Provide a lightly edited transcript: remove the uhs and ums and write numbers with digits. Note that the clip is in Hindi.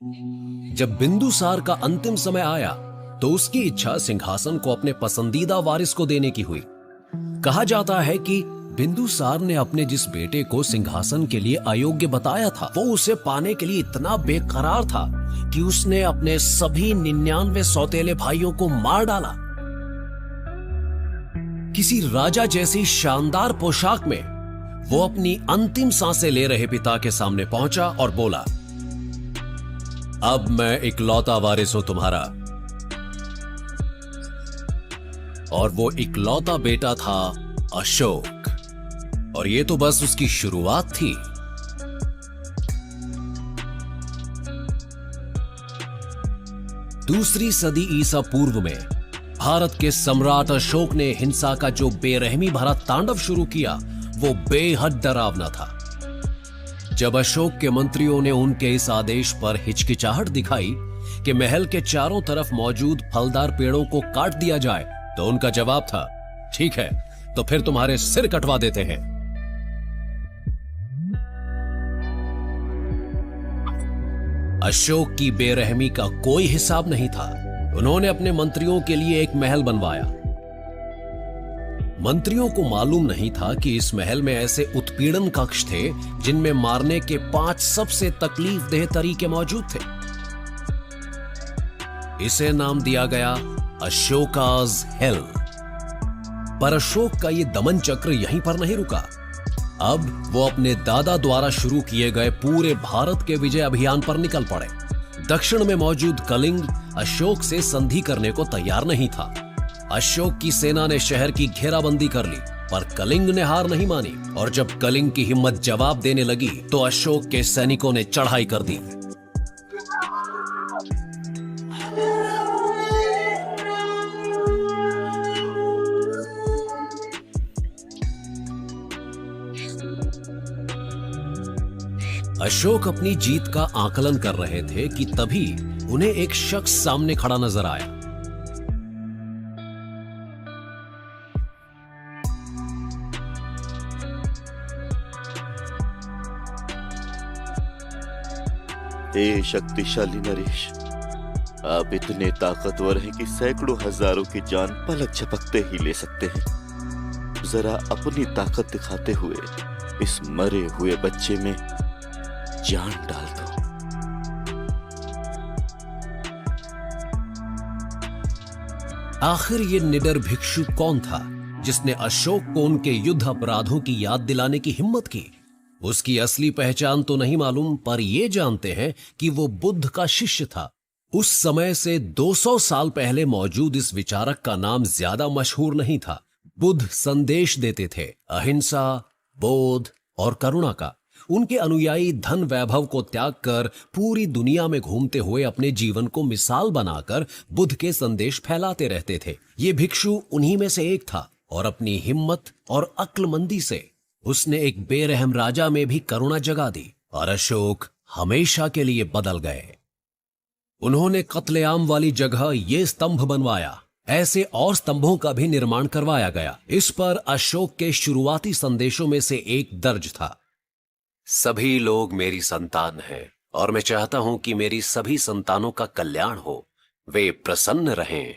जब बिंदुसार का अंतिम समय आया तो उसकी इच्छा सिंहासन को अपने पसंदीदा वारिस को देने की हुई। कहा जाता है कि बिंदुसार ने अपने जिस बेटे को सिंहासन के लिए अयोग्य बताया था, वो उसे पाने के लिए इतना बेकरार था कि उसने अपने सभी 99 सौतेले भाइयों को मार डाला। किसी राजा जैसी शानदार पोशाक में वो अपनी अंतिम सांसें ले रहे पिता के सामने पहुंचा और बोला, अब मैं इकलौता वारिस हूं तुम्हारा। और वो इकलौता बेटा था अशोक, और ये तो बस उसकी शुरुआत थी। दूसरी सदी ईसा पूर्व में भारत के सम्राट अशोक ने हिंसा का जो बेरहमी भरा तांडव शुरू किया, वो बेहद डरावना था। जब अशोक के मंत्रियों ने उनके इस आदेश पर हिचकिचाहट दिखाई कि महल के चारों तरफ मौजूद फलदार पेड़ों को काट दिया जाए, तो उनका जवाब था, ठीक है, तो फिर तुम्हारे सिर कटवा देते हैं। अशोक की बेरहमी का कोई हिसाब नहीं था। उन्होंने अपने मंत्रियों के लिए एक महल बनवाया। मंत्रियों को मालूम नहीं था कि इस महल में ऐसे उत्पीड़न कक्ष थे जिनमें मारने के 5 सबसे तकलीफदेह तरीके मौजूद थे। इसे नाम दिया गया अशोकाज हेल। पर अशोक का यह दमन चक्र यहीं पर नहीं रुका। अब वो अपने दादा द्वारा शुरू किए गए पूरे भारत के विजय अभियान पर निकल पड़े। दक्षिण में मौजूद कलिंग अशोक से संधि करने को तैयार नहीं था। अशोक की सेना ने शहर की घेराबंदी कर ली, पर कलिंग ने हार नहीं मानी, और जब कलिंग की हिम्मत जवाब देने लगी तो अशोक के सैनिकों ने चढ़ाई कर दी। अशोक अपनी जीत का आकलन कर रहे थे कि तभी उन्हें एक शख्स सामने खड़ा नजर आया। हे शक्तिशाली नरेश, आप इतने ताकतवर हैं कि सैकड़ों हजारों की जान पलक झपकते ही ले सकते हैं। जरा अपनी ताकत दिखाते हुए इस मरे हुए बच्चे में जान डाल दो। आखिर ये निडर भिक्षु कौन था जिसने अशोक को उनके युद्ध अपराधों की याद दिलाने की हिम्मत की? उसकी असली पहचान तो नहीं मालूम, पर यह जानते हैं कि वो बुद्ध का शिष्य था। उस समय से 200 साल पहले मौजूद इस विचारक का नाम ज्यादा मशहूर नहीं था। बुद्ध संदेश देते थे, अहिंसा, बोध और करुणा का। उनके अनुयायी धन वैभव को त्याग कर पूरी दुनिया में घूमते हुए अपने जीवन को मिसाल बनाकर बुद्ध के संदेश फैलाते रहते थे। ये भिक्षु उन्हीं में से एक था, और अपनी हिम्मत और अक्लमंदी से उसने एक बेरहम राजा में भी करुणा जगा दी, और अशोक हमेशा के लिए बदल गए। उन्होंने कत्लेआम वाली जगह ये स्तंभ बनवाया। ऐसे और स्तंभों का भी निर्माण करवाया गया। इस पर अशोक के शुरुआती संदेशों में से एक दर्ज था, सभी लोग मेरी संतान हैं, और मैं चाहता हूं कि मेरी सभी संतानों का कल्याण हो, वे प्रसन्न रहें।